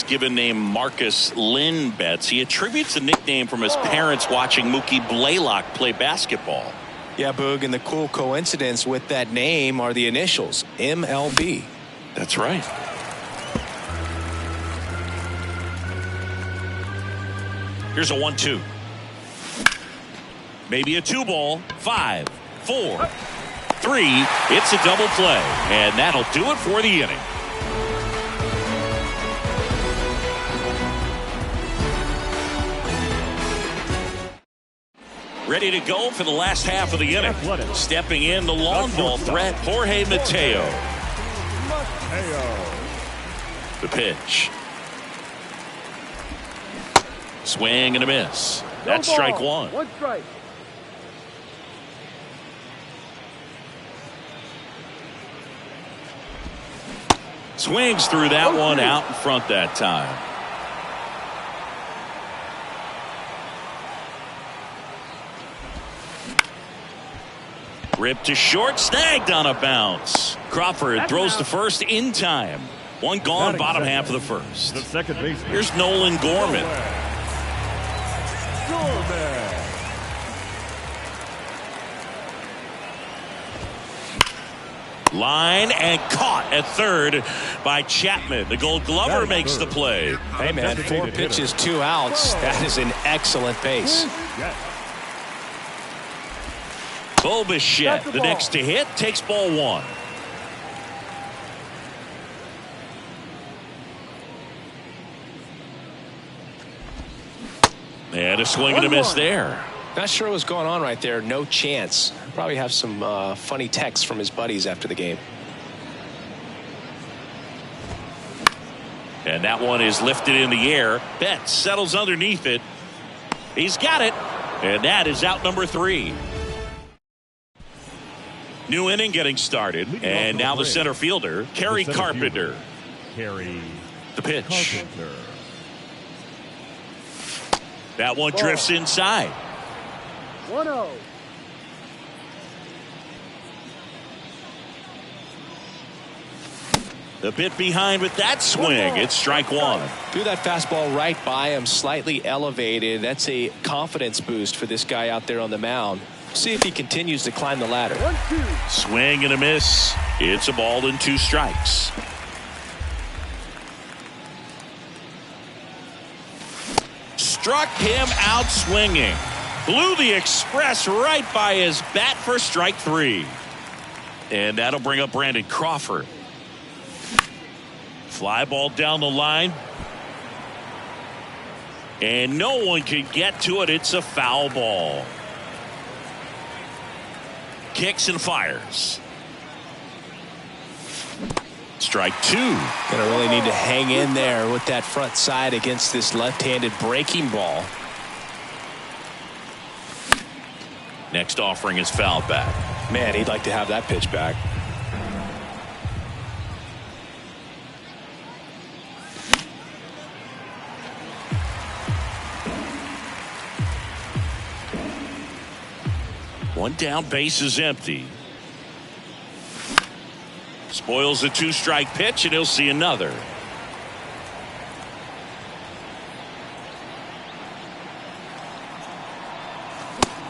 given name Marcus Lynn Betts. He attributes the nickname from his parents watching Mookie Blaylock play basketball. Yeah, Boog, and the cool coincidence with that name are the initials, MLB. That's right. Here's a 1-2. Maybe a 2-ball. 5, 4, 3. It's a double play, and that'll do it for the inning. Ready to go for the last half of the inning. Stepping in, the long ball threat, Jorge Mateo. The pitch. Swing and a miss. That's strike one. One strike. Swings through that one, out in front that time. Ripped to short, snagged on a bounce. Crawford throws to first in time. One gone, bottom half of the first. The second baseman. Here's Nolan Gorman. Line and caught at third by Chapman. The Gold Glover makes the play. Hey, man, 4 pitches, 2 outs. That is an excellent base. Bo Bichette, the next to hit, takes ball 1. And a swing and a miss there. Not sure what's going on right there. No chance. Probably have some funny texts from his buddies after the game. And that one is lifted in the air. Betts settles underneath it. He's got it. And that is out number 3. New inning getting started. And now the center fielder, Kerry Carpenter. The pitch. That one drifts inside. 1-0. The bit behind with that swing. It's strike 1. Threw that fastball right by him, slightly elevated. That's a confidence boost for this guy out there on the mound. See if he continues to climb the ladder. 1-2. Swing and a miss. It's a ball and 2 strikes. Struck him out swinging. Blew the express right by his bat for strike 3. And that'll bring up Brandon Crawford. Fly ball down the line. And no one can get to it. It's a foul ball. Kicks and fires. Strike 2. Gonna really need to hang in there with that front side against this left-handed breaking ball. Next offering is fouled back. Man, he'd like to have that pitch back. One down, base is empty. Spoils a 2-strike pitch, and he'll see another.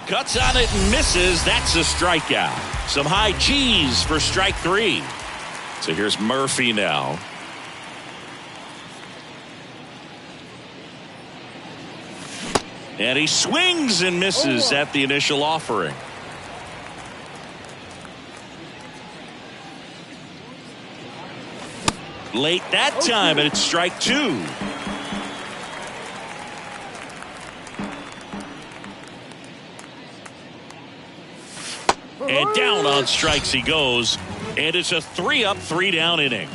Cuts on it and misses. That's a strikeout. Some high cheese for strike 3. So here's Murphy now. And he swings and misses at the initial offering. Late that time, and it's strike 2. And down on strikes he goes. And it's a 3-up, 3-down inning.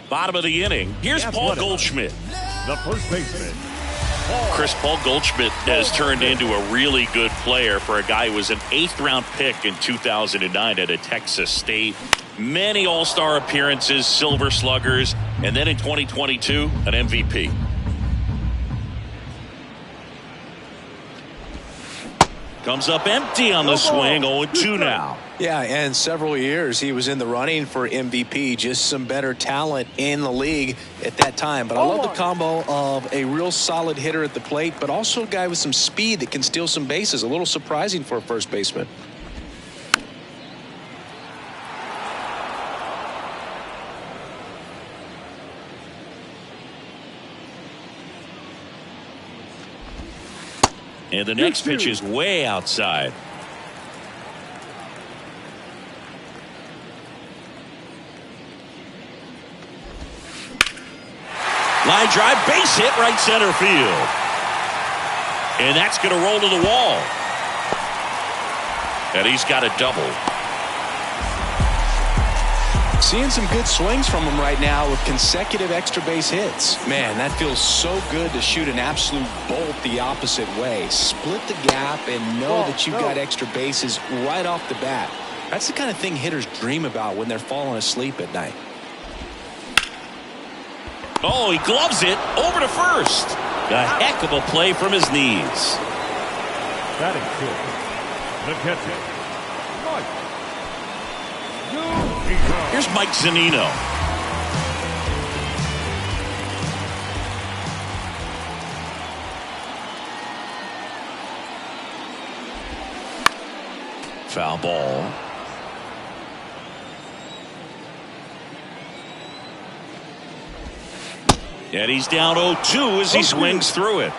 Bottom of the inning. Here's Paul Goldschmidt. The first baseman. Paul Goldschmidt has turned into a really good player for a guy who was an 8th-round pick in 2009 at Texas State. Many All-Star appearances, Silver Sluggers, and then in 2022, an MVP. Comes up empty on the swing, 0-2 now. Yeah, and several years he was in the running for MVP. Just some better talent in the league at that time. But I love the combo of a real solid hitter at the plate, but also a guy with some speed that can steal some bases. A little surprising for a first baseman. And the next pitch is way outside. Line drive, base hit, right center field. And that's going to roll to the wall. And he's got a double. Seeing some good swings from him right now with consecutive extra base hits. Man, that feels so good to shoot an absolute bolt the opposite way. Split the gap and know that you've got extra bases right off the bat. That's the kind of thing hitters dream about when they're falling asleep at night. Oh, he gloves it over to first. A heck of a play from his knees. Batting fifth. The catcher, Mike. Here's Mike Zunino. Foul ball. And he's down 0-2 as he swings through it.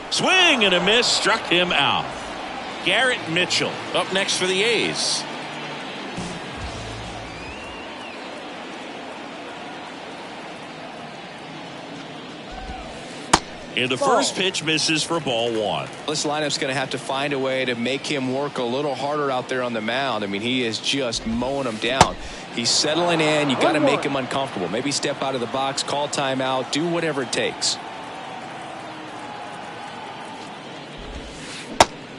Swing and a miss, struck him out. Garrett Mitchell up next for the A's. And the first pitch misses for ball one. This lineup's going to have to find a way to make him work a little harder out there on the mound. I mean, he is just mowing them down. He's settling in. You got to make him uncomfortable. Maybe step out of the box, call timeout, do whatever it takes.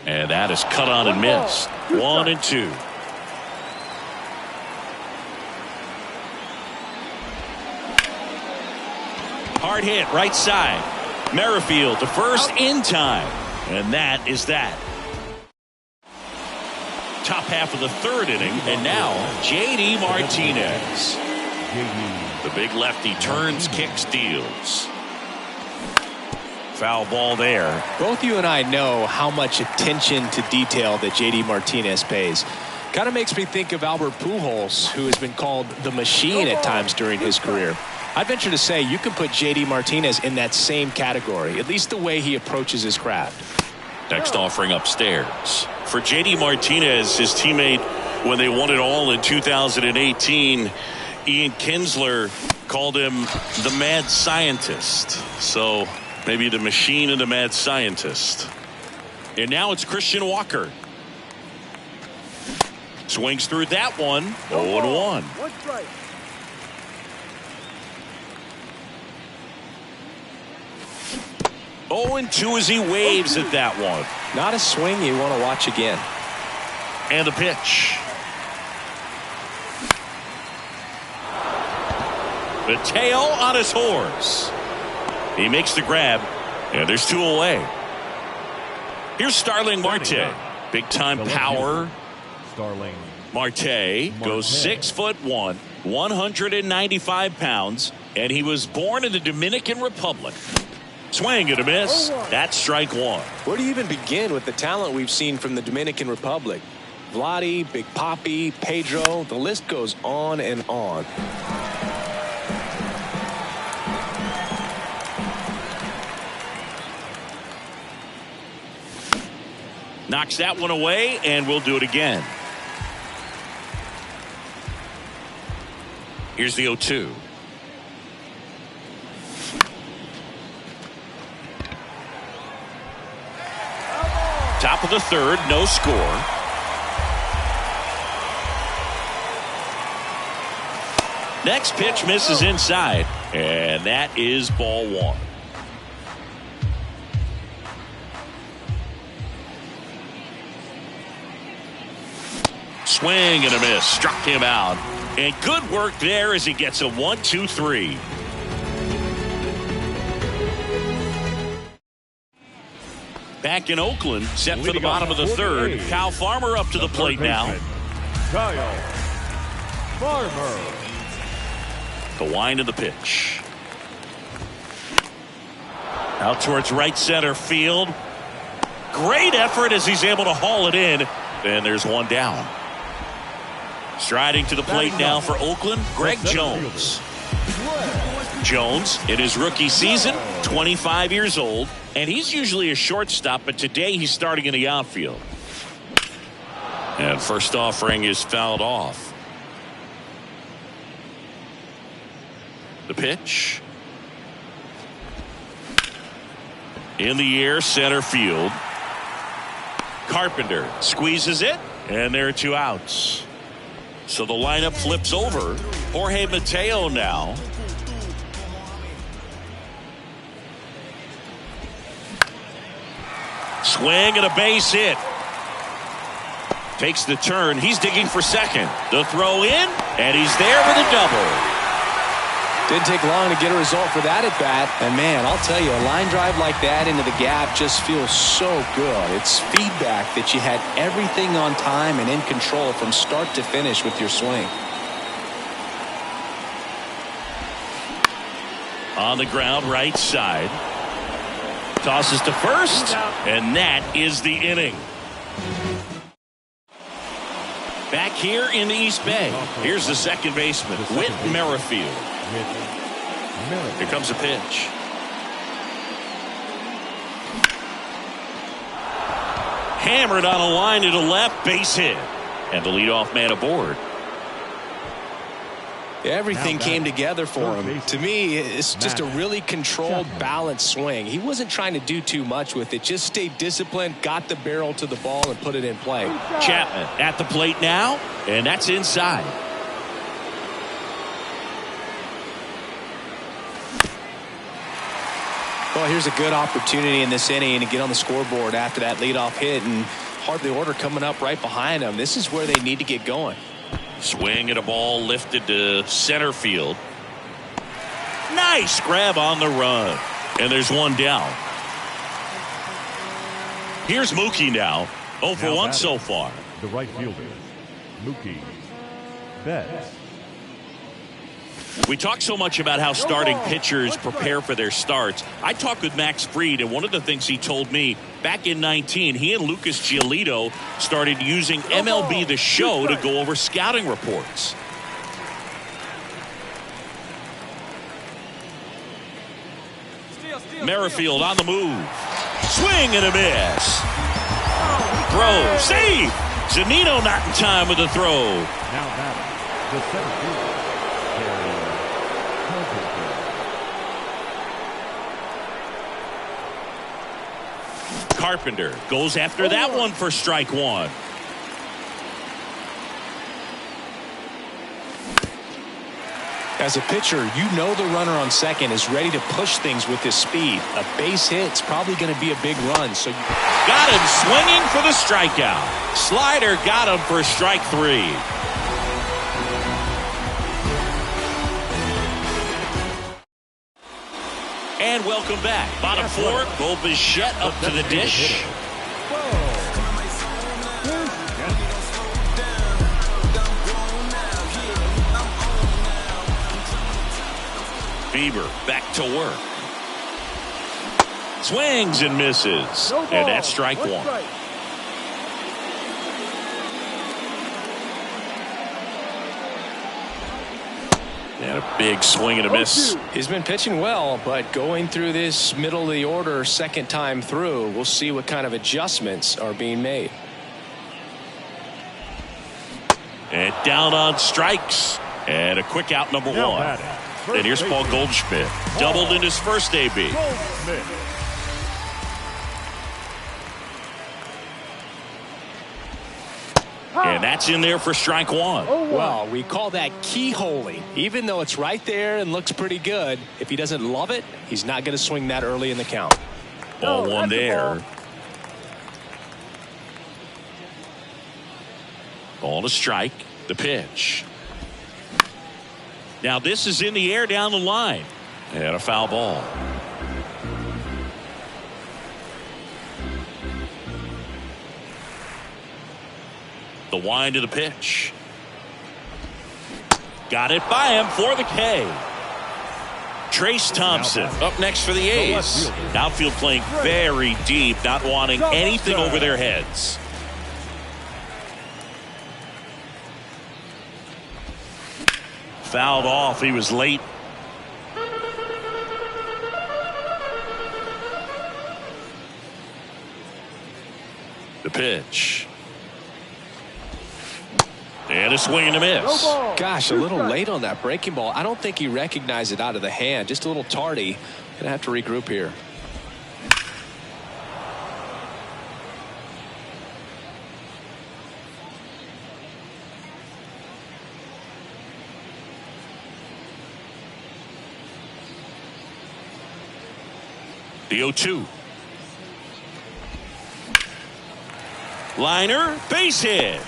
And that is cut on and missed. 1-2. Hard hit, right side. Merrifield to first in time. And that is that. Top half of the third inning. And now, J.D. Martinez. The big lefty turns, kicks, deals. Foul ball there. Both you and I know how much attention to detail that J.D. Martinez pays. Kind of makes me think of Albert Pujols, who has been called the machine at times during his career. I'd venture to say you can put J.D. Martinez in that same category, at least the way he approaches his craft. Next offering upstairs. For J.D. Martinez, his teammate, when they won it all in 2018, Ian Kinsler called him the mad scientist. So maybe the machine and the mad scientist. And now it's Christian Walker. Swings through that one. 0-1. 0-2 as he waves at that one. Not a swing you want to watch again. And the pitch. Mateo on his horse. He makes the grab, and there's two away. Here's Starling Marte. Big time power. Starling Marte goes 6'1", 195 pounds, and he was born in the Dominican Republic. Swing and a miss. That's strike one. Where do you even begin with the talent we've seen from the Dominican Republic? Vladdy, Big Papi, Pedro, the list goes on and on. Knocks that one away, and we'll do it again. Here's the 0-2. Top of the third, no score. Next pitch misses inside, and that is ball one. Swing and a miss, struck him out. And good work there as he gets a 1-2-3. back in Oakland, set for the bottom of the third. Kyle Farmer up to the plate now. Kyle Farmer. The wind of the pitch. Out towards right center field. Great effort as he's able to haul it in. And there's one down. Striding to the plate now for Oakland, Greg Jones. Jones, in his rookie season, 25 years old, and he's usually a shortstop, but today he's starting in the outfield. And first offering is fouled off. The pitch. In the air, center field. Carpenter squeezes it, and there are two outs. So the lineup flips over. Jorge Mateo now. Swing and a base hit. Takes the turn. He's digging for second. The throw in, and he's there with a double. Didn't take long to get a result for that at bat. And man, I'll tell you, a line drive like that into the gap just feels so good. It's feedback that you had everything on time and in control from start to finish with your swing. On the ground, right side. Tosses to first, and that is the inning. Back here in the East Bay, here's the second baseman, Whit Merrifield. Here comes a pitch. Hammered on a line to the left, base hit. And the leadoff man aboard. Everything came together for him. To me, it's just a really controlled, balanced swing. He wasn't trying to do too much with it. Just stayed disciplined, got the barrel to the ball, and put it in play. Chapman at the plate now, and that's inside. Well, here's a good opportunity in this inning to get on the scoreboard after that leadoff hit, and hardly order coming up right behind them. This is where they need to get going. Swing and a ball lifted to center field. Nice grab on the run. And there's one down. Here's Mookie now. 0 for 1 so far. The right fielder, Mookie Betts. We talk so much about how starting pitchers prepare for their starts. I talked with Max Fried, and one of the things he told me back in 19, he and Lucas Giolito started using MLB The Show to go over scouting reports. Merrifield on the move. Swing and a miss. Throw. Save. Zunino not in time with the throw. Now batting, the center fielder, Carpenter goes after that one for strike one. As a pitcher, you know the runner on second is ready to push things with his speed. A base hit's probably going to be a big run. So got him swinging for the strikeout. Slider got him for strike three. And welcome back. Bottom four, Bo Bichette up to the dish. Bieber back to work. Swings and misses. And that's strike one. And a big swing and a miss. He's been pitching well, but going through this middle of the order second time through, we'll see what kind of adjustments are being made. And down on strikes. And a quick out number one. And here's Paul Goldschmidt. Doubled in his first AB. And that's in there for strike one. Well, we call that keyholing. Even though it's right there and looks pretty good, if he doesn't love it, he's not going to swing that early in the count. Ball one there. Ball to strike. The pitch. Now this is in the air down the line. And a foul ball. The wind of the pitch. Got it by him for the K. Trace Thompson up next for the A's. Outfield playing very deep, not wanting anything over their heads. Fouled off. He was late. The pitch. And a swing and a miss. Gosh, a little late on that breaking ball. I don't think he recognized it out of the hand. Just a little tardy. Gonna have to regroup here. The 0-2. Liner, base hit.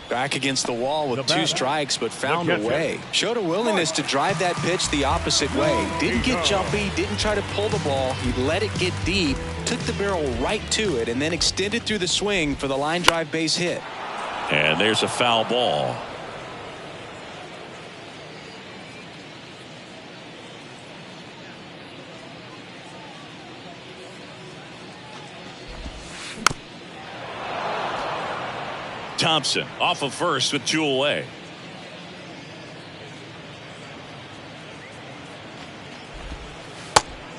Back against the wall with 2 strikes, but found a way. Showed a willingness to drive that pitch the opposite way. Didn't get jumpy, didn't try to pull the ball. He let it get deep, took the barrel right to it, and then extended through the swing for the line drive base hit. And there's a foul ball. Thompson off of first with 2 away.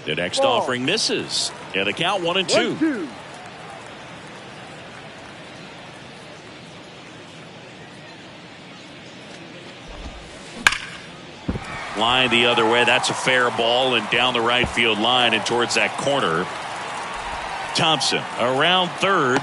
The next offering misses. And the count 1-2. Line the other way. That's a fair ball and down the right field line and towards that corner. Thompson around third.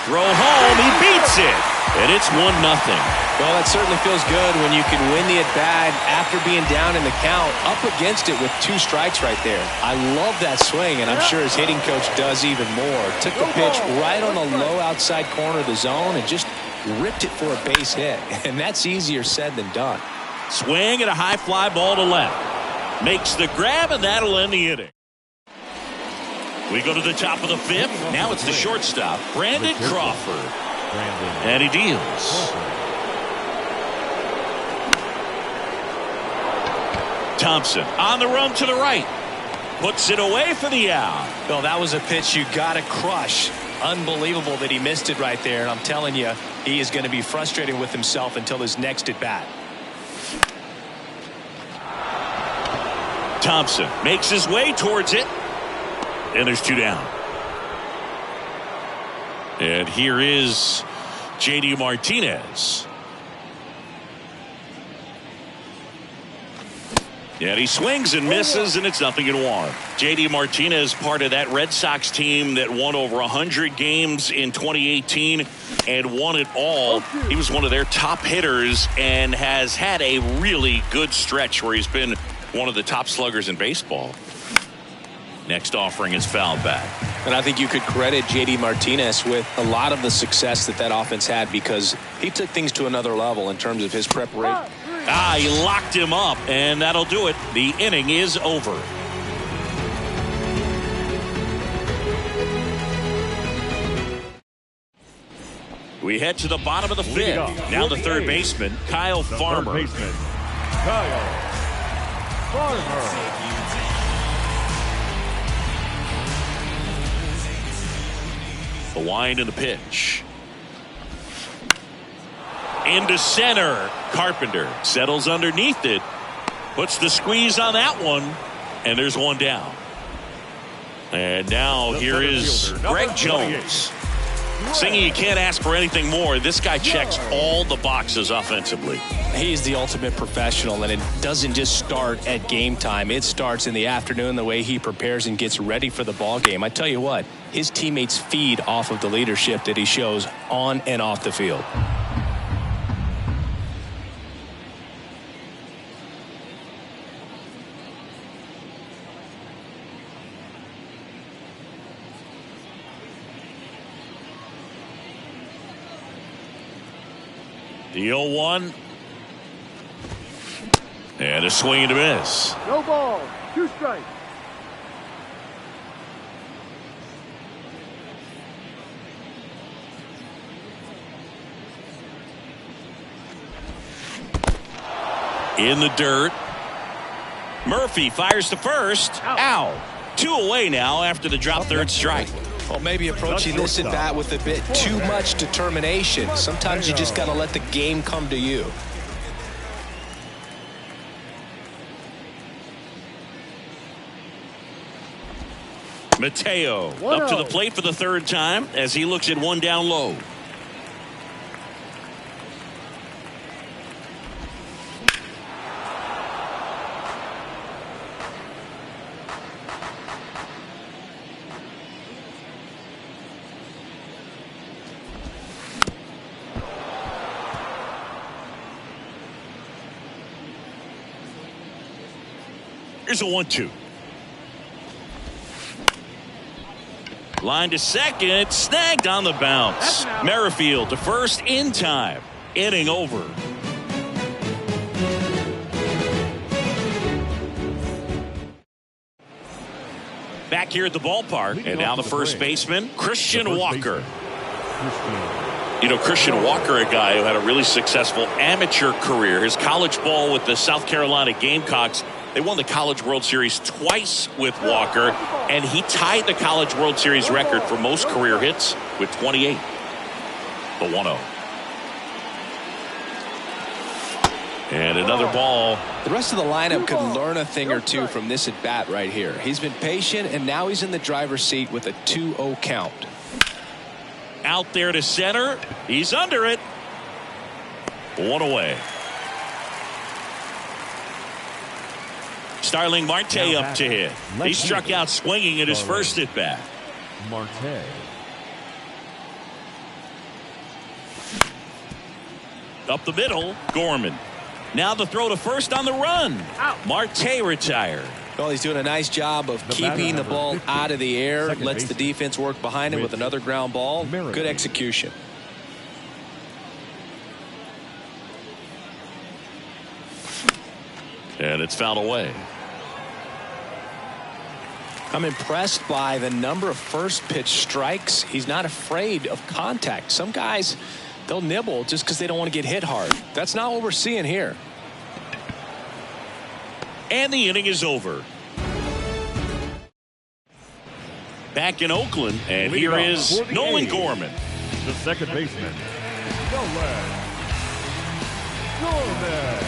Throw home, he beats it, and it's 1-0. Well, that certainly feels good when you can win the at-bat after being down in the count, up against it with 2 strikes right there. I love that swing, and I'm sure his hitting coach does even more. Took the pitch right on the low outside corner of the zone and just ripped it for a base hit, and that's easier said than done. Swing and a high fly ball to left. Makes the grab, and that'll end the inning. We go to the top of the 5th. Now it's the shortstop, Brandon Crawford. And he deals. Thompson on the run to the right. Puts it away for the out. Well, that was a pitch you got to crush. Unbelievable that he missed it right there. And I'm telling you, he is going to be frustrated with himself until his next at bat. Thompson makes his way towards it. And there's 2 down. And here is J.D. Martinez. And he swings and misses, and it's 0-1. J.D. Martinez, part of that Red Sox team that won over 100 games in 2018 and won it all. He was one of their top hitters and has had a really good stretch where he's been one of the top sluggers in baseball. Next offering is fouled back. And I think you could credit J.D. Martinez with a lot of the success that offense had because he took things to another level in terms of his preparation. He locked him up, and that'll do it. The inning is over. We head to the bottom of the 5th. Now the third baseman, Kyle Farmer. Kyle Farmer. The wind and the pitch. Into center. Carpenter settles underneath it. Puts the squeeze on that one. And there's 1 down. And now here is Greg Jones. Singing, you can't ask for anything more. This guy checks all the boxes offensively. He's the ultimate professional, and it doesn't just start at game time. It starts in the afternoon, the way he prepares and gets ready for the ball game. I tell you what, his teammates feed off of the leadership that he shows on and off the field. The 0-1. And a swing and a miss. No ball. 2 strikes. In the dirt. Murphy fires to first. Out. 2 away now after the drop third strike. Well, maybe approaching this at bat with a bit too much determination. Sometimes you just got to let the game come to you. Mateo up to the plate for the third time as he looks at one down low. Here's a 1-2. Line to second, snagged on the bounce. Merrifield to first in time. Inning over. Back here at the ballpark, and now the first baseman, Christian Walker. You know, Christian Walker, a guy who had a really successful amateur career. His college ball with the South Carolina Gamecocks. They won the College World Series twice with Walker, and he tied the College World Series record for most career hits with 28. The 1-0. And another ball. The rest of the lineup could learn a thing or two from this at bat right here. He's been patient, and now he's in the driver's seat with a 2-0 count. Out there to center. He's under it. 1 away. Starling Marte up to hit. He struck out swinging at his first at bat. Marte. Up the middle, Gorman. Now the throw to first on the run. Marte retired. Well, he's doing a nice job of keeping the ball out of the air. Lets the defense work behind him with another ground ball. Good execution. And it's fouled away. I'm impressed by the number of first pitch strikes. He's not afraid of contact. Some guys, they'll nibble just because they don't want to get hit hard. That's not what we're seeing here. And the inning is over. Back in Oakland, and here is Nolan Gorman. The second baseman, Nolan Gorman.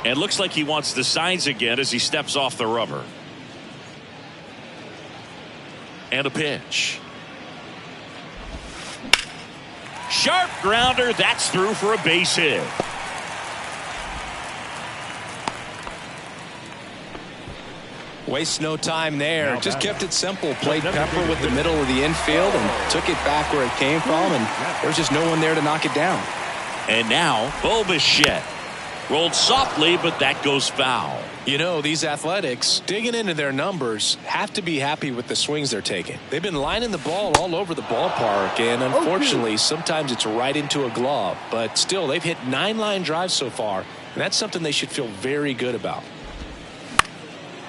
And looks like he wants the signs again as he steps off the rubber. And a pitch. Sharp grounder. That's through for a base hit. Wastes no time there. Just kept it simple. Played Pepper with the middle of the infield and took it back where it came from. And there's just no one there to knock it down. And now, Bo Bichette. Rolled softly, but that goes foul. You know, these Athletics, digging into their numbers, have to be happy with the swings they're taking. They've been lining the ball all over the ballpark, and unfortunately, sometimes it's right into a glove. But still, they've hit 9 line drives so far, and that's something they should feel very good about.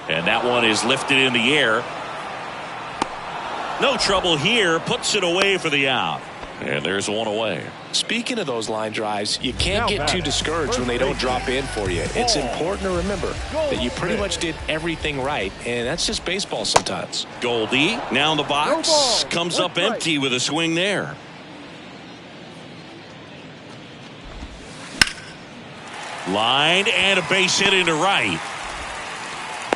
And that one is lifted in the air. No trouble here. Puts it away for the out. And there's one away. Speaking of those line drives, you can't get too discouraged when they don't drop in for you. It's important to remember that you pretty much did everything right, and that's just baseball sometimes. Goldie now in the box. Comes up empty with a swing there. Line and a base hit into right.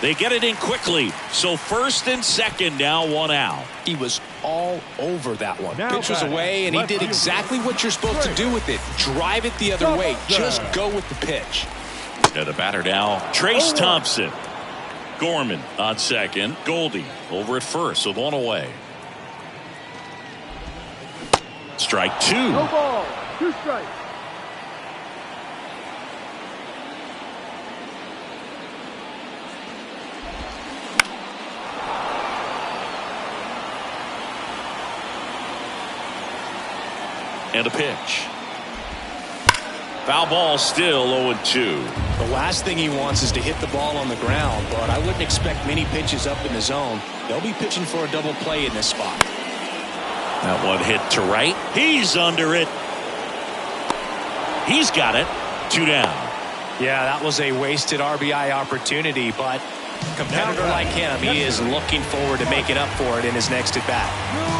They get it in quickly. So first and second, now 1 out. He was all over that one. Pitch was away, and he did exactly what you're supposed to do with it. Drive it the other way. Just go with the pitch. And the batter now, Trace Thompson. Gorman on second. Goldie over at first with 1 away. Strike 2. No ball. 2 strikes. And a pitch. Foul ball, still 0-2. The last thing he wants is to hit the ball on the ground, but I wouldn't expect many pitches up in the zone. They'll be pitching for a double play in this spot. That one hit to right. He's under it. He's got it. 2 down. Yeah, that was a wasted RBI opportunity, but competitor like him, he is looking forward to making up for it in his next at-bat.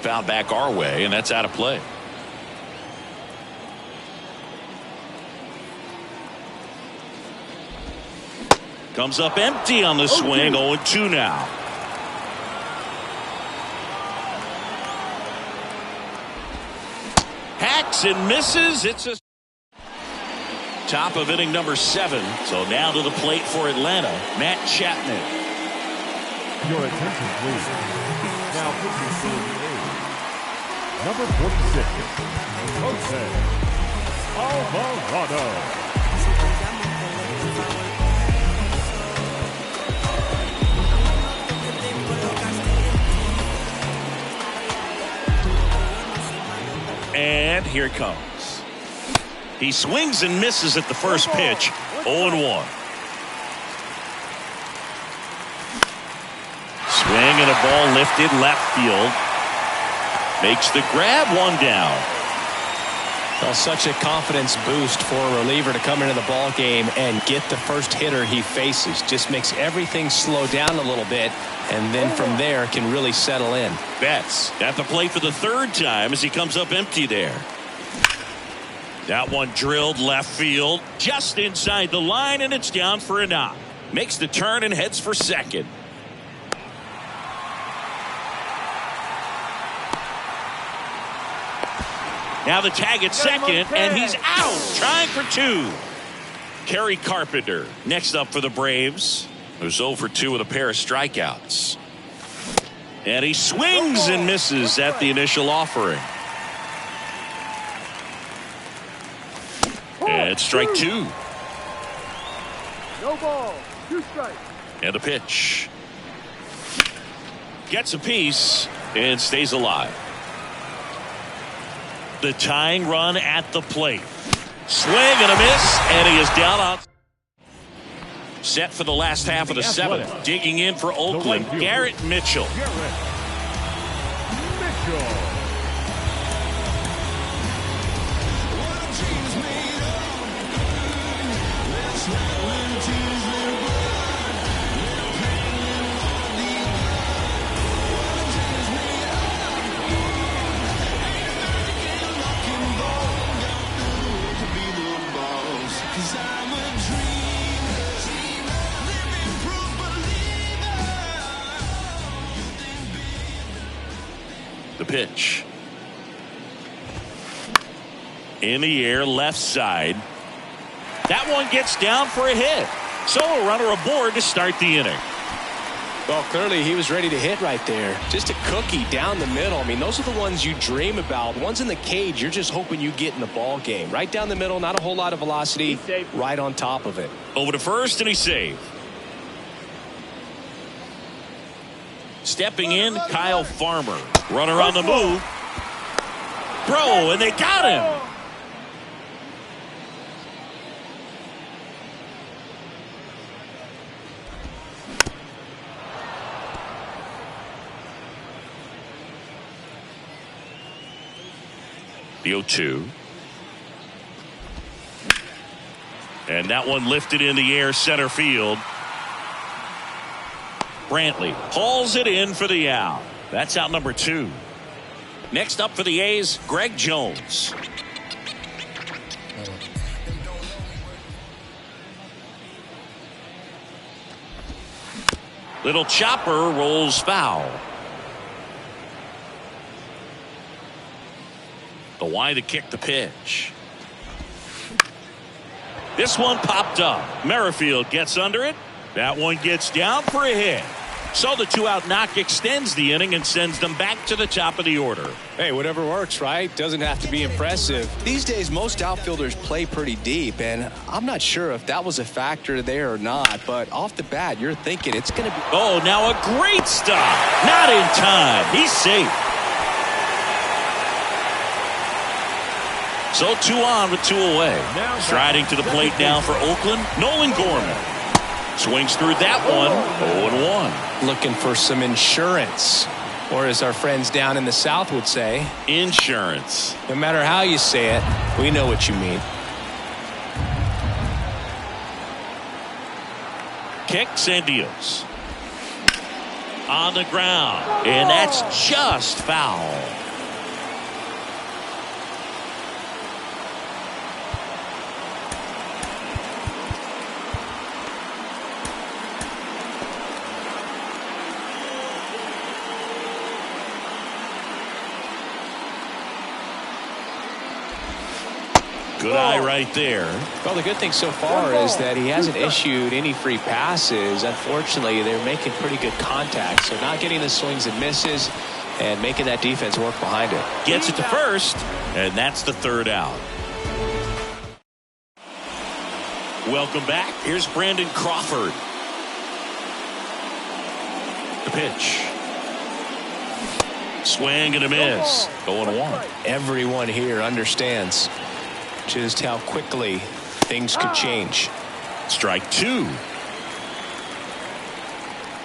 Foul back our way, and that's out of play. Comes up empty on the swing. 0-2 now. Hacks and misses. It's a top of inning number 7. So now to the plate for Atlanta, Matt Chapman. Your attention, please. Now pitching for the A's, number 46, Jose Alvarado. And here it comes. He swings and misses at the first pitch. 0-1. Swing and a ball lifted left field. Makes the grab, 1 down. Well, such a confidence boost for a reliever to come into the ball game and get the first hitter he faces. Just makes everything slow down a little bit, and then from there can really settle in. Betts at the plate for the 3rd time as he comes up empty there. That one drilled left field, just inside the line, and it's down for a knock. Makes the turn and heads for second. Now the tag at second, and he's out, trying for 2. Kerry Carpenter next up for the Braves, who's 0 for 2 with a pair of strikeouts. And he swings and misses at the initial offering. And strike 2. No ball, 2 strikes. And a pitch. Gets a piece and stays alive. The tying run at the plate. Swing and a miss, and he is down out. Set for the last half of the 7th. Digging in for Oakland, Garrett Mitchell. The pitch. In the air, left side. That one gets down for a hit. So a runner aboard to start the inning. Well, clearly he was ready to hit right there. Just a cookie down the middle. I mean, those are the ones you dream about. Ones in the cage, you're just hoping you get in the ball game. Right down the middle, not a whole lot of velocity. Right on top of it. Over to first, and he's saved. Stepping in, Kyle Farmer. Runner on the move. Throw, and they got him. The 0-2. And that one lifted in the air, center field. Brantley hauls it in for the out. That's out number 2. Next up for the A's, Greg Jones. Little chopper rolls foul. The Y to kick the pitch. This one popped up. Merrifield gets under it. That one gets down for a hit. So the 2-out knock extends the inning and sends them back to the top of the order. Hey, whatever works, right? Doesn't have to be impressive. These days, most outfielders play pretty deep, and I'm not sure if that was a factor there or not, but off the bat, you're thinking it's going to be... Oh, now a great stop. Not in time. He's safe. So 2 on with 2 away. Striding to the plate now for Oakland, Nolan Gorman. Swings through that one, 0-1. Looking for some insurance, or as our friends down in the South would say, insurance. No matter how you say it, we know what you mean. Kicks and deals. On the ground, and that's just foul. Good eye right there. Well, the good thing so far is that he hasn't issued any free passes. Unfortunately, they're making pretty good contact, so not getting the swings and misses and making that defense work behind it. Gets it to first, and that's the 3rd out. Welcome back. Here's Brandon Crawford. The pitch. Swing and a miss. 0-1. Everyone here understands just how quickly things could change. Strike 2.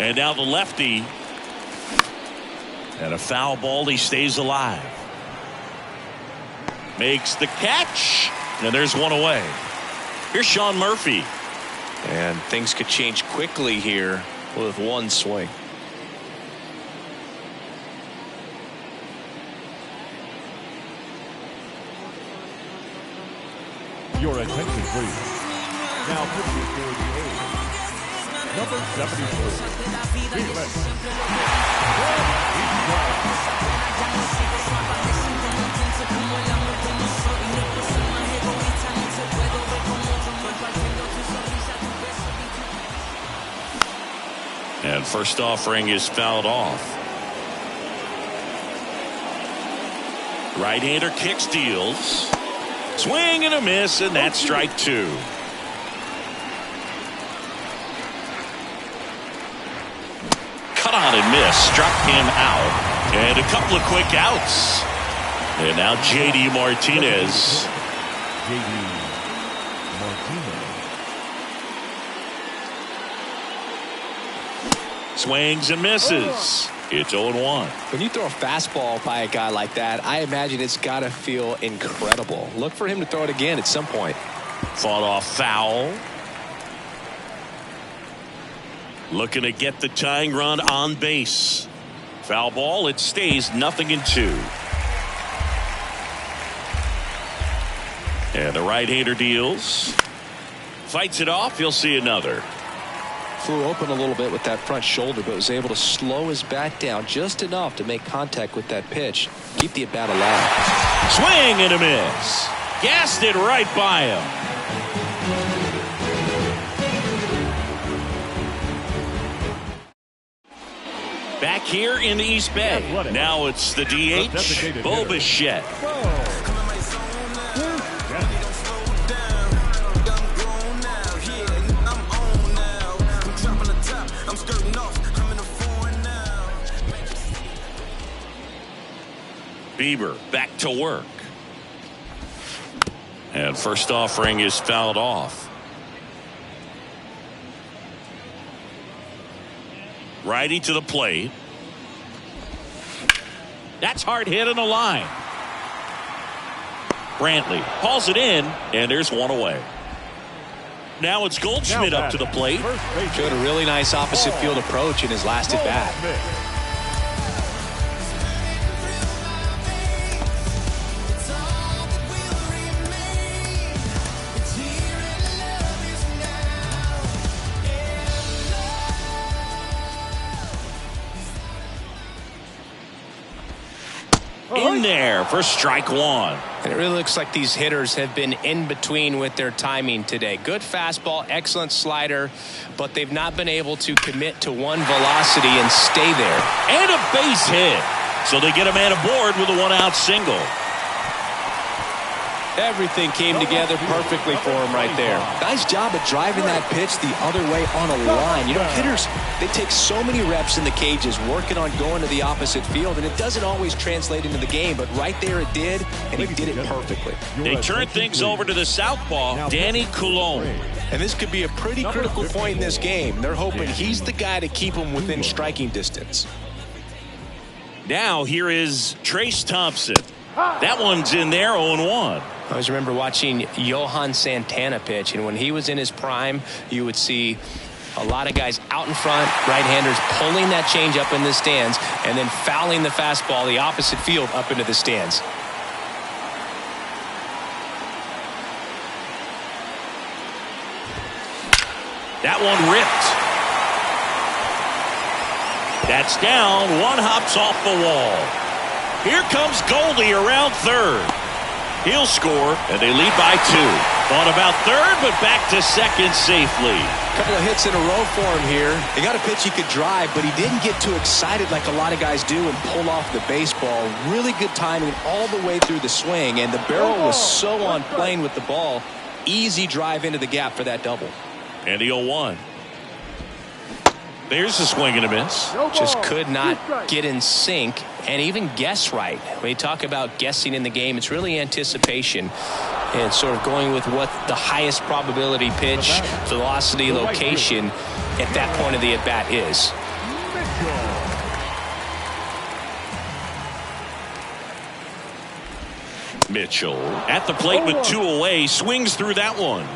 And now the lefty. And a foul ball. He stays alive. Makes the catch. And there's 1 away. Here's Sean Murphy. And things could change quickly here with 1 swing. Your attention, please. Now pitching for the A's, number 74, Felix. And first offering is fouled off. Right-hander kicks, deals. Swing and a miss, and that's strike 2. Cut on and miss. Struck him out. And a couple of quick outs. And now J.D. Martinez. J.D. Martinez. Swings and misses. It's 0-1. When you throw a fastball by a guy like that, I imagine it's got to feel incredible. Look for him to throw it again at some point. Fought off foul. Looking to get the tying run on base. Foul ball. It stays 0-2. And the right-hander deals. Fights it off. He'll see another. Flew open a little bit with that front shoulder, but was able to slow his bat down just enough to make contact with that pitch. Keep the at-bat alive. Swing and a miss. Gassed it right by him. Back here in the East Bay. Now it's the DH, Bo Bichette. Bieber back to work. And first offering is fouled off. Righty to the plate. That's hard hit on the line. Brantley hauls it in, and there's 1 away. Now it's Goldschmidt up to the plate. Showed a really nice opposite field approach in his last at bat. In there for strike 1. And it really looks like these hitters have been in between with their timing today. Good fastball, excellent slider, but they've not been able to commit to one velocity and stay there. And a base hit. So they get a man aboard with a one-out single. Everything came together perfectly for him right there. Nice job of driving that pitch the other way on a line. You know, hitters, they take so many reps in the cages working on going to the opposite field, and it doesn't always translate into the game, but right there it did, and he did it perfectly. They turn things over to the southpaw, Danny Coulombe. And this could be a pretty critical point in this game. They're hoping he's the guy to keep them within striking distance. Now here is Trace Thompson. That one's in there, 0-1. I always remember watching Johan Santana pitch, and when he was in his prime, you would see a lot of guys out in front, right-handers pulling that change up in the stands, and then fouling the fastball the opposite field up into the stands. That one ripped. That's down. One hops off the wall. Here comes Goldie around third. He'll score, and they lead by 2. Thought about third, but back to second safely. A couple of hits in a row for him here. He got a pitch he could drive, but he didn't get too excited like a lot of guys do and pull off the baseball. Really good timing all the way through the swing, and the barrel was so on plane with the ball. Easy drive into the gap for that double. And the 0-1. There's a swing and a miss. Just could not get in sync and even guess right. When you talk about guessing in the game, it's really anticipation and sort of going with what the highest probability pitch, velocity, location at that point of the at-bat is. Mitchell at the plate with 2 away, swings through that one.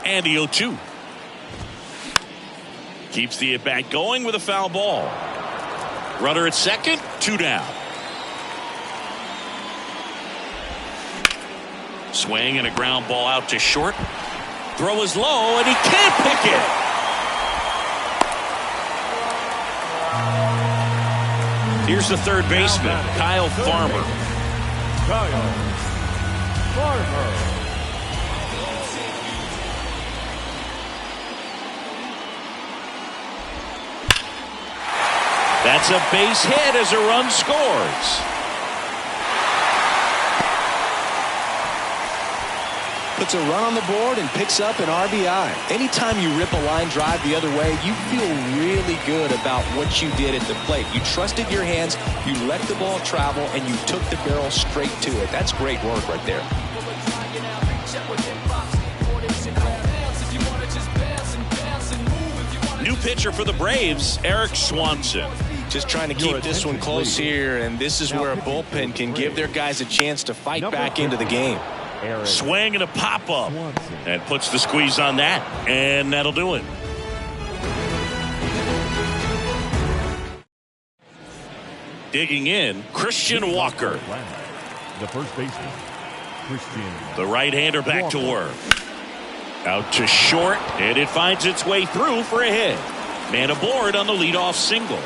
And the 0-2. Keeps the at-bat going with a foul ball. Runner at second, 2 down. Swing and a ground ball out to short. Throw is low, and he can't pick it. Here's the third baseman, Kyle Farmer. Kyle Farmer. That's a base hit as a run scores. Puts a run on the board and picks up an RBI. Anytime you rip a line drive the other way, you feel really good about what you did at the plate. You trusted your hands, you let the ball travel, and you took the barrel straight to it. That's great work right there. New pitcher for the Braves, Eric Swanson. Just trying to keep this one close here, and this is where a bullpen can give their guys a chance to fight back into the game. Swing and a pop-up. And puts the squeeze on that, and that'll do it. Digging in, Christian Walker. The first baseman, Christian. The right-hander back to work. Out to short, and it finds its way through for a hit. Man aboard on the leadoff single.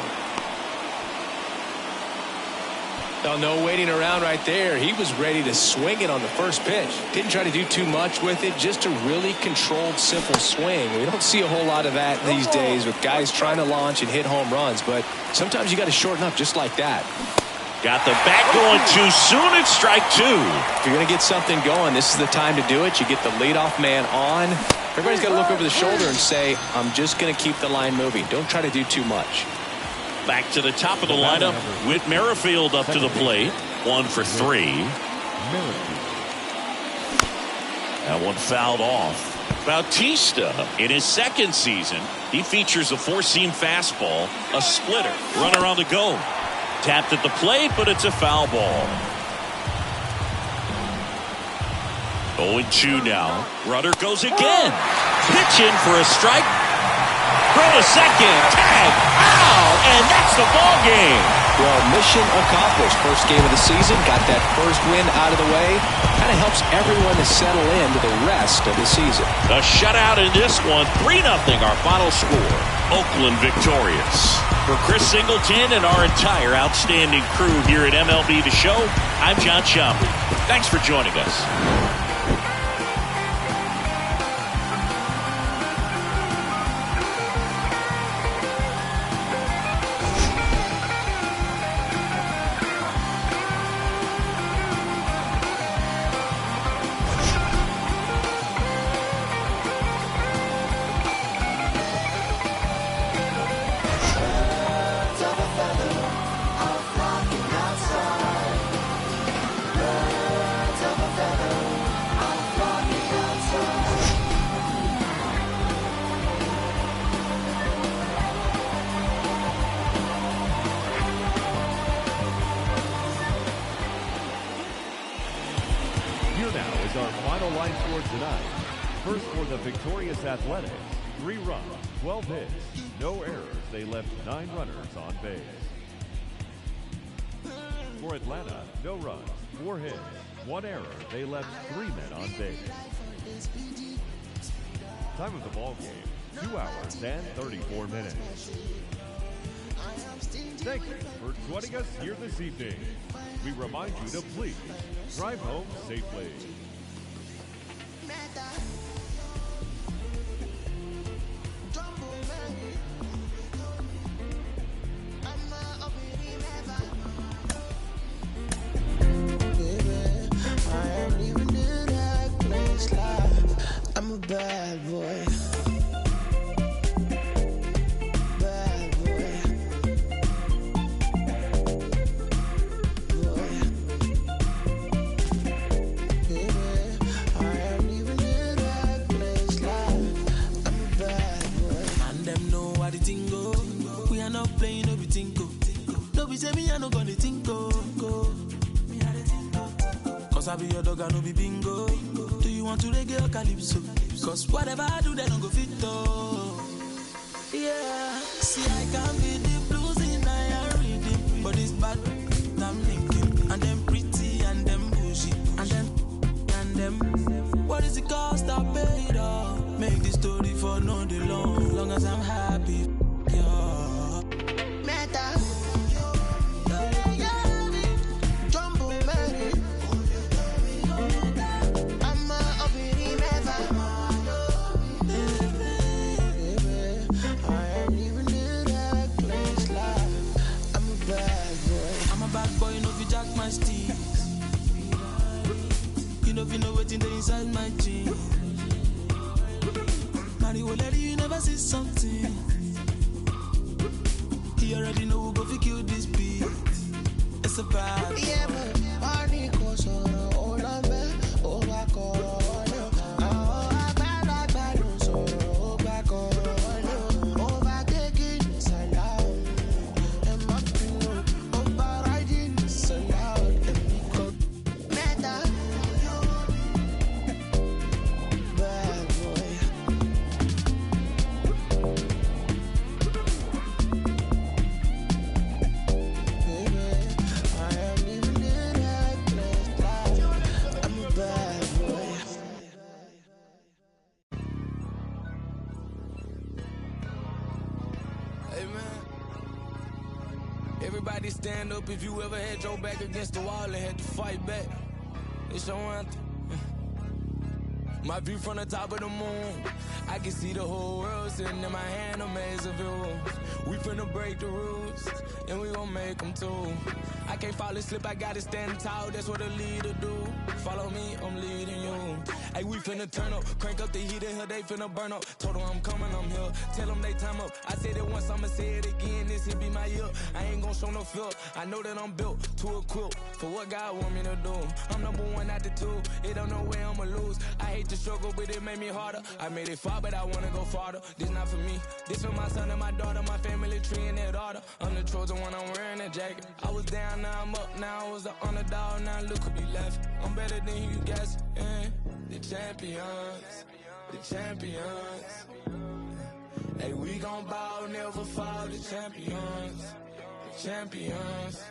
Oh, no waiting around right there. He was ready to swing it on the first pitch. Didn't try to do too much with it. Just a really controlled, simple swing. We don't see a whole lot of that these days with guys trying to launch and hit home runs, but sometimes you got to shorten up just like that. Got the bat going too soon. It's strike 2. If you're going to get something going, this is the time to do it. You get the leadoff man on. Everybody's got to look over the shoulder and say, I'm just going to keep the line moving. Don't try to do too much. Back to the top of the lineup. Whit Merrifield up to the plate. 1 for 3. That one fouled off. Bautista, in his second season, he features a four-seam fastball, a splitter, runner on the go. Tapped at the plate, but it's a foul ball. 0-2 now. Runner goes again. Pitch in for a strike. throw to second. Tag. Out. And that's the ball game. Well, mission accomplished. First game of the season. Got that first win out of the way. Kind of helps everyone to settle into the rest of the season. A shutout in this one. 3-0 our final score. Oakland victorious. For Chris Singleton and our entire outstanding crew here at MLB The Show, I'm John Sciambi. Thanks for joining us. Our final line score tonight. First for the victorious Athletics, 3 runs, 12 hits, no errors. They left 9 runners on base. For Atlanta, no runs, 4 hits, 1 error. They left 3 men on base. Time of the ball game, 2 hours and 34 minutes. Thank you for joining us here this evening. We remind you to please drive home safely. I'm a bad boy. I be your dog, I no be bingo. Do you want to reggae or calypso? Cause whatever I do, they don't go fit though. Yeah, see I can be the blues in I rhythm, but it's bad, I'm thinking. And them pretty and them bougie, and them. What is the cost I paid off? Make this story for no day long as I'm happy. Yeah. Meta. You know what's inside my jeans. Mario lady, you never see something. He already know who go fi kill this beat. It's a bad. Yeah, but party goes on all of me. Oh, back on. Oh, back on. Oh, back on. Oh, back again. Salam. And my pillow. Oh, back riding. Salam. Meta. Everybody stand up if you ever had your back against the wall and had to fight back. It's your anthem. My view from the top of the moon, I can see the whole world sitting in my hand, a maze of views. We finna break the rules, and we gon' make them too. I can't fall asleep, I gotta stand tall, that's what a leader do. Follow me, I'm leading you. Hey, we finna turn up, crank up the heat in here, they finna burn up. Told them I'm coming, I'm here, tell them they time up. I said it once, I'ma say it again, this here be my year. I ain't gon' show no fear, I know that I'm built to equip for what God want me to do. I'm number one at the two, it don't know where I'ma lose. I hate to struggle, but it made me harder. I made it far, but I wanna go farther. This not for me, this for my son and my daughter, my family tree and their daughter. I'm the Trojan when I'm wearing a jacket. I was down, now I'm up, now I was the underdog, now look who be left. I'm better than you guess, yeah. The champions, the champions. Hey, we gon' ball, never fall, the champions. The champions.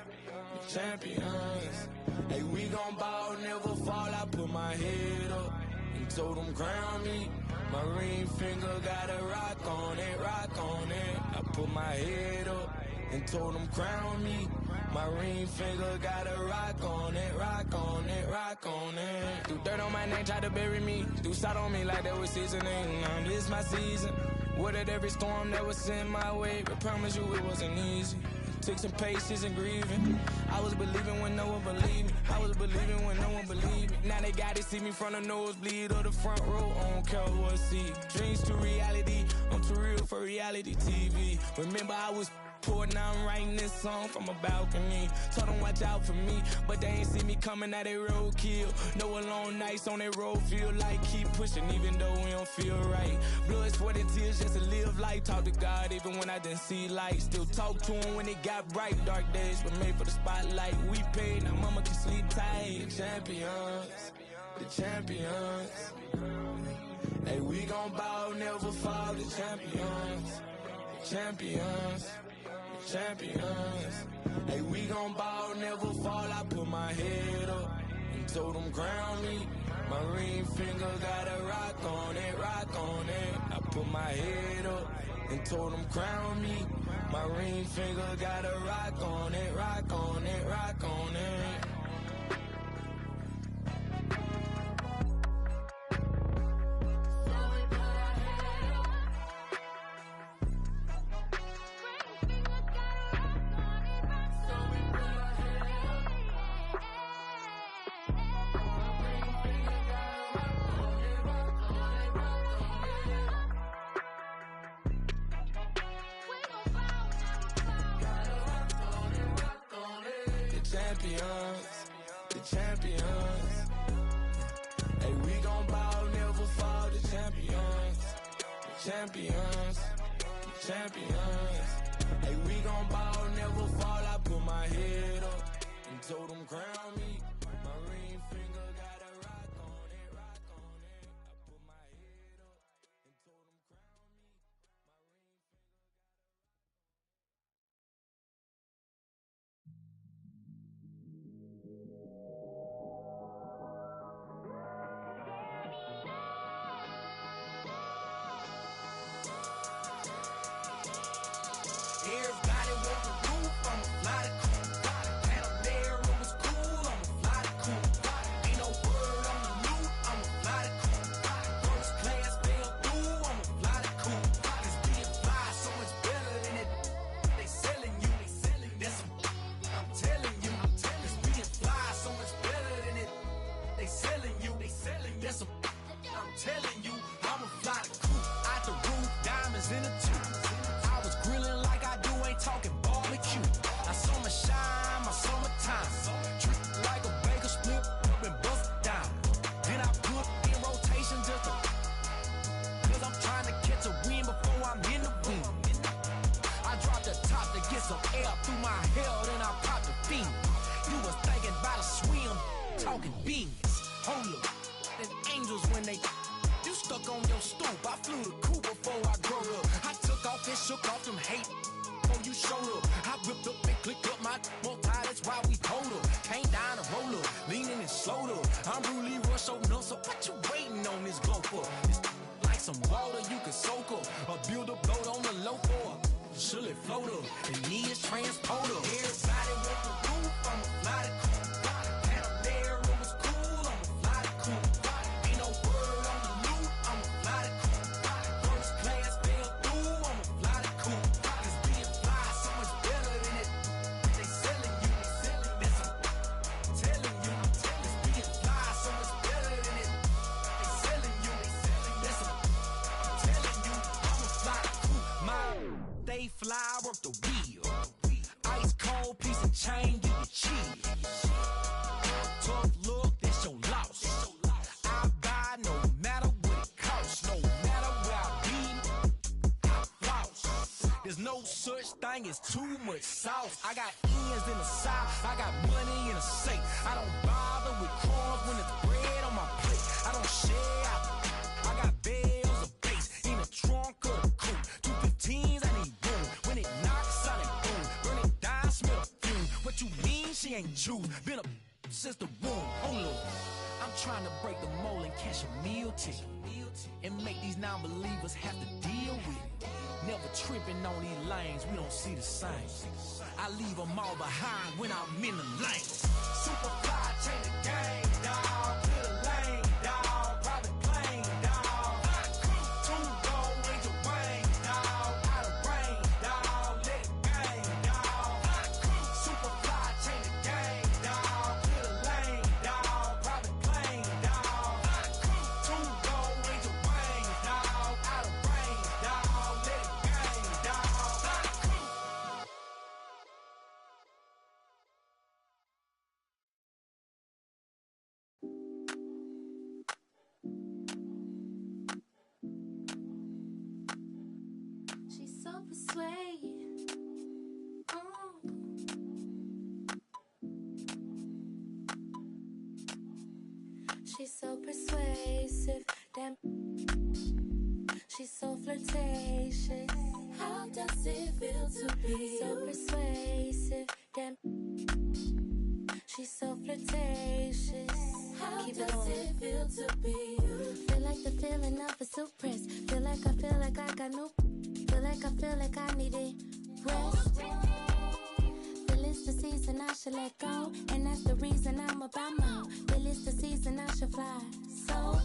The champions. Hey, we gon' ball, never fall. I put my head up and told them crown me. My ring finger got a rock on it, rock on it. I put my head up and told them crown me. My ring finger got a rock on it, rock on it, rock on it. Threw dirt on my name, tried to bury me. Threw salt on me like that was seasoning. Now this my season. Weathered every storm that was sent my way, but promise you it wasn't easy. Took some patience and grieving. I was believing when no one believed me. I was believing when no one believed me. Now they gotta see me from the nosebleed or the front row. I don't care what see. Dreams to reality. I'm too real for reality TV. Remember I was poor, now I'm writing this song from a balcony. Told them watch out for me, but they ain't see me coming at a roadkill. No alone nights on that road, feel like keep pushing even though we don't feel right. Blood, sweat, and tears just to live life. Talk to God even when I didn't see light. Still talk to him when it got bright. Dark days were made for the spotlight. We paid, now mama can sleep tight. The champions, the champions. Hey, we gon' ball, never fall. The champions, the champions. Champions. Hey, we gon' ball, never fall. I put my head up and told them crown me. My ring finger got a rock on it, rock on it. I put my head up and told them crown me. My ring finger got a rock on it, rock on it, rock on it. The champions. Hey, we gon' ball, never fall. The champions, the champions, the champions. Hey, we gon' ball, never fall. I put my head up and told them crown me. My ring finger got a rock on it, rock on it. I put my head up and told them crown me. My ring finger got a rock Everybody want the roof, I'ma fly the coop. Panamera was cool, I'ma fly the coop. Ain't no word on the loot, I'ma fly the coop. First class fell through, I'ma fly the coop. Cause being fly so much better than it. They selling you, that's I'm telling you. Cause being fly so much better than it. They selling you, that's I'm telling you. I'ma fly the coop, out the roof, diamonds in the tube. I was grilling like I do, ain't talking barbecue. I summer shine, my summertime. Treat like a baker, split up and bust down. Then I put in rotation just to, cause I'm trying to catch a wind before I'm in the wind. I dropped the top to get some air through my hair, then I popped the fiend. You was thinking about a swim, talking beans. Hold up, them angels when they you stuck on your stoop. I flew the coop before I grew up. I took off and shook off them hate before you showed up. I whipped up and clicked up my multi, that's why we told up. Came down and roll up, leaning and slowed up. I'm really rush so nuts, so what you waiting on this glow for? It's like some water you can soak up, or build a boat on the low for. Should it float up, and me is transporter. Everybody want the roof, I'ma fly the coop. Panamera was cool, I'ma fly the coop. Ain't no word on the loot, I'ma fly the coop. First class fell through, I'ma fly the coop. Cause being fly so much better than it. They selling you, that's I'm telling you. Cause being fly so much better than it. They selling you, that's I'm telling you. I'ma fly the coop. They fly up the wheel. Ice cold piece of chain, give you cheese. Tough look, that's your loss. I buy no matter what it costs. No matter where I be, I floss. There's no such thing as too much sauce. I got ends in the south, I got money in a safe. I don't bother with crumbs when it's bread on my plate. I don't share, I got bells of bass in the trunk of the coupe. What you mean she ain't choose? Been a since the womb. Oh Lord, I'm trying to break the mold and cash a meal ticket and make these non-believers have to deal with it. Never tripping on these lanes, we don't see the same. I leave them all behind when I'm in the lane. Super fly, change the game, dawg. Clear the lane, dawg. Private plane, dawg. Two gold into rain, dawg. Out of rain, dawg. Let it gang, dawg. Super fly, change the game, dawg. Clear the lane, dawg. Private plane, dawg. Two gold into rain, dawg. Out of rain, dawg. Let it gang, dawg. She's so persuasive. She's so persuasive. Damn. She's so flirtatious. How does it feel to be so persuasive? Damn. She's so flirtatious. How Keep does it feel to be you? Feel like the feeling of a suppress. Feel like I got no. Feel like I need it. Rest. Feel it's the season I should let go. And that's the reason I'm about more. Feel it's the season I should fly so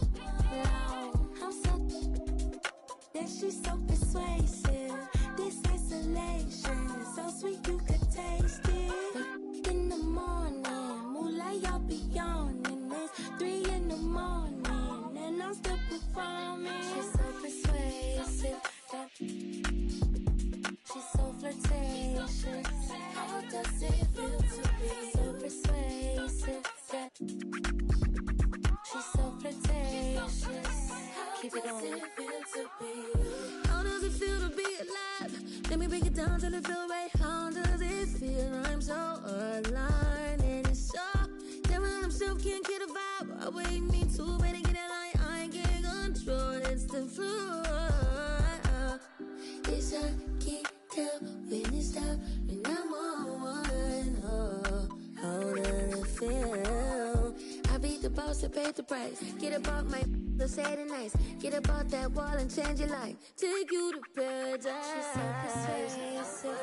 low. I'm so. That she's so persuasive. This isolation. So sweet you could taste it. But in the morning, moonlight y'all be yawning. It's 3 in the morning. And I'm still performing. She's so persuasive. She's so flirtatious. How does it feel to be so persuasive? She's so flirtatious. Keep it on. How does it feel to be alive? Let me break it down till it feel right. How does it feel? I'm so aligned and it's so. Never himself can't get a vibe. I wait me too, better get a line. I can't control. It's the floor. It's a keep tell when it's stop and I'm on one. Oh, how does it feel? I beat the boss and paid the price. Get about my say it nice. Get about that wall and change your life. Take you to paradise. She's so persuasive. So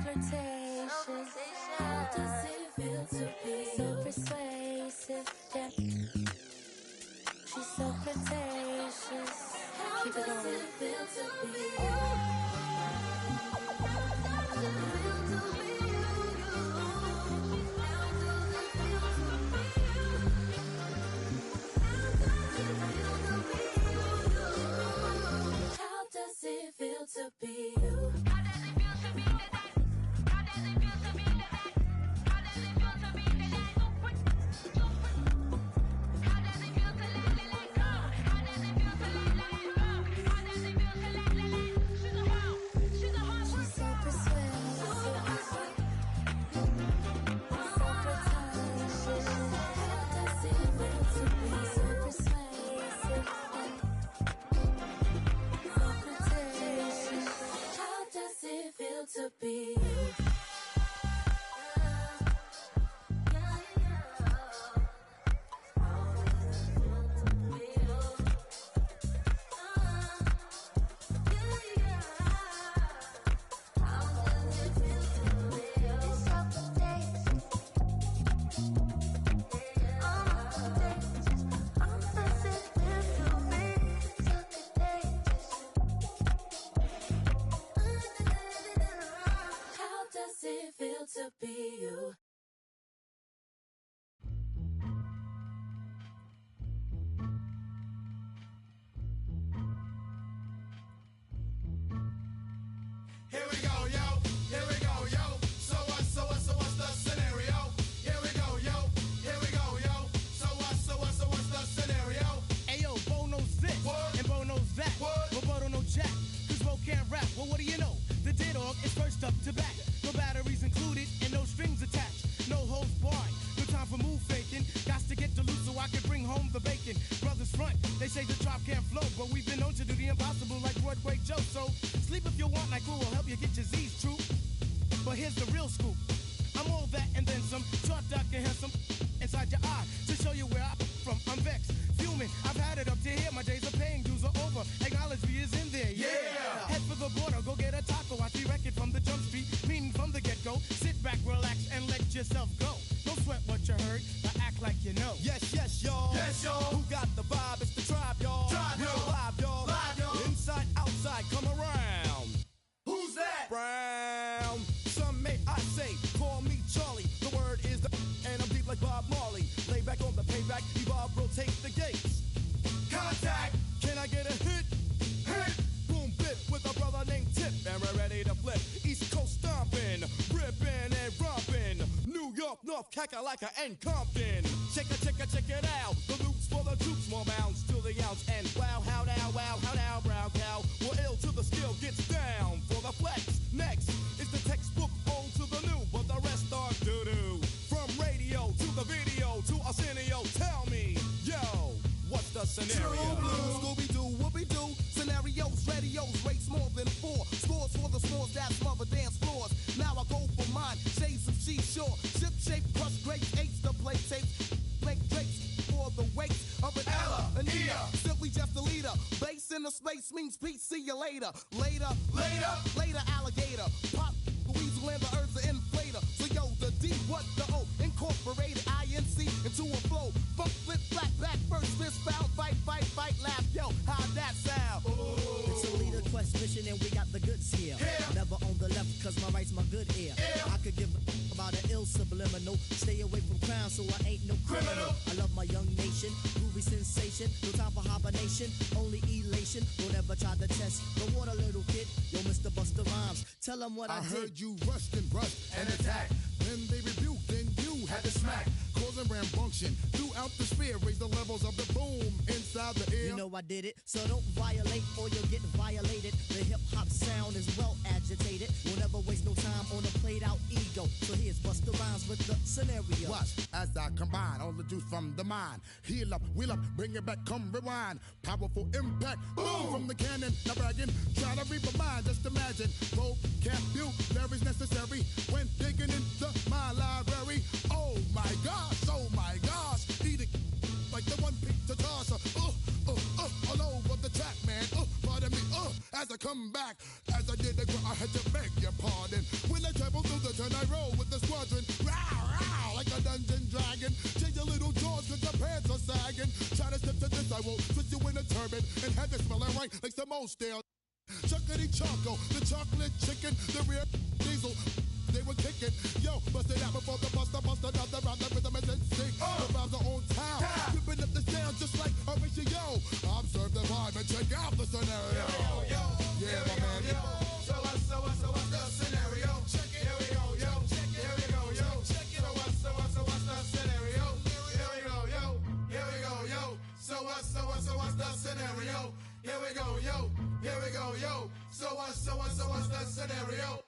flirtatious. How does it feel to be so persuasive? Yeah. She's so flirtatious. Keep it on. How does it feel to be How does it feel to be you? How does it feel to be today? How does it feel to be today? How does it feel to be today? How does it feel to let go? How does it feel to let go? How does it feel to let go? She's a hard worker. She's so persuasive. So flirtatious. How does it feel to be so persuasive? How does it feel to be you? How does it feel to be you? Here we go, yo. Here we go, yo. So what's the scenario? Here we go, yo. Here we go, yo. So what's the scenario? Ayo, Bo knows this, What? and Bo knows that. What? But Bo don't know jack, cause Bo can't rap. Well, what do you know? The D-Dog is first up to bat. No batteries included and no strings attached. No holds barred. No time for move faking. Got to get to loot so I can bring home the bacon. Brothers front, they say the drop can't flow, but we've been known to do the impossible like Broadway Joe. So sleep if you want, like who will help you get your Z's true. But here's the real scoop. I'm all that and then some. Chart Dr. Handsome inside your eye to show you where I'm from. I'm vexed, fuming. I've had it up to here. My days of paying dues are over. Acknowledge me is in there. Yeah. Head for the border, go get a taco. I see record from the jump street, meaning from the get-go. Sit back, relax, and let yourself go. Don't sweat what you heard, but act like you know. Yes, y'all. Yes, y'all. Who got the vibe? It's the tribe, y'all. Tribe, Real y'all. live, y'all. Live, y'all. Inside, outside, come around. Who's that? Brown. Some may I say, call me Charlie. The word is the and I'm deep like Bob Marley. Lay back on the payback, evolve, rotate the gates. Contact. Can I get a hit? Hit. Boom, bit with a brother named Tip, and we're ready to flip. East Coast stomping, ripping and romping. New York, North, Kakalaka, and Compton. Check it out. The loops for the troops, more bounds to the ounce. And wow, how now, brown cow. We're ill till the skill gets down for the flex. Next is the textbook old to the new, but the rest are doo-doo. From radio to the video to Arsenio, tell me, yo, what's the scenario? Scooby-Doo, whoopie-doo. Scenarios, radios, rates more than 4. Scores for the scores that smother dance floors. Now I go for mine, shades of seashore. Ship shape, crush grapes, H the play tapes. Make drapes for the weight of an Ella, an Ea. Simply just a leader. Base in the space means peace, see you later. Later, alligator. Pop, the weasel and the earth's an inflator. So yo, the D, what the O? Incorporated INC into a flow. Funk, flip, flat, back, first, fist, foul, fight, laugh. Yo, how'd that sound? It's a leader quest mission and we got the goods here. Never on the left cause my right's my good ear. I could give a about an ill subliminal. Stay away from crime so I ain't no criminal. I love my young nation, groovy sensation. No time for hibernation, only elation. Don't ever try to test the water, little kid. Yo, Mr. Busta Rhymes, tell them what I did. I heard you rushed and brushed and attacked. Then they rebuked, then you had to smack. Causing rambunction throughout the sphere. Raise the levels of the boom inside the air. You know I did it, so don't violate or you'll get violated. The hip-hop sound is well agitated. We'll never waste no time on a played-out ego. So here's Busta Rhymes with the scenario. Watch as I combine all the juice from the mind. Heal up, wheel up, bring it back, come rewind. Powerful impact, boom, from the cannon. Now bragging, try to read my mind, just imagine. Vocabulary's necessary when digging into my library. Oh my gosh, eat it like the one pizza tosser. All over the track, man. Pardon me, as I come back, as I did the I had to beg your pardon. When I travel through the turn, I roll with the squadron. Row, like a dungeon dragon. Change your little jaws cause your pants are sagging. Try to step to this, I will twist you in a turban and have it smelling right like some old stale. Chuckity Choco, the chocolate chicken, the real diesel. They were kicking, yo, bust it out before the buster another round. The rhythm is instinct. The vibes are on town, whipping up the sound just like Horatio. Observe the vibe and check out the scenario. Yeah, my man. So what's the scenario? Check it. Here we go, yo. Check it. Here we go, yo. Check it. So what's the scenario? Here we go, yo. Here we go, yo. So what's the scenario? Here we go, yo. Here we go, yo. So what's the scenario?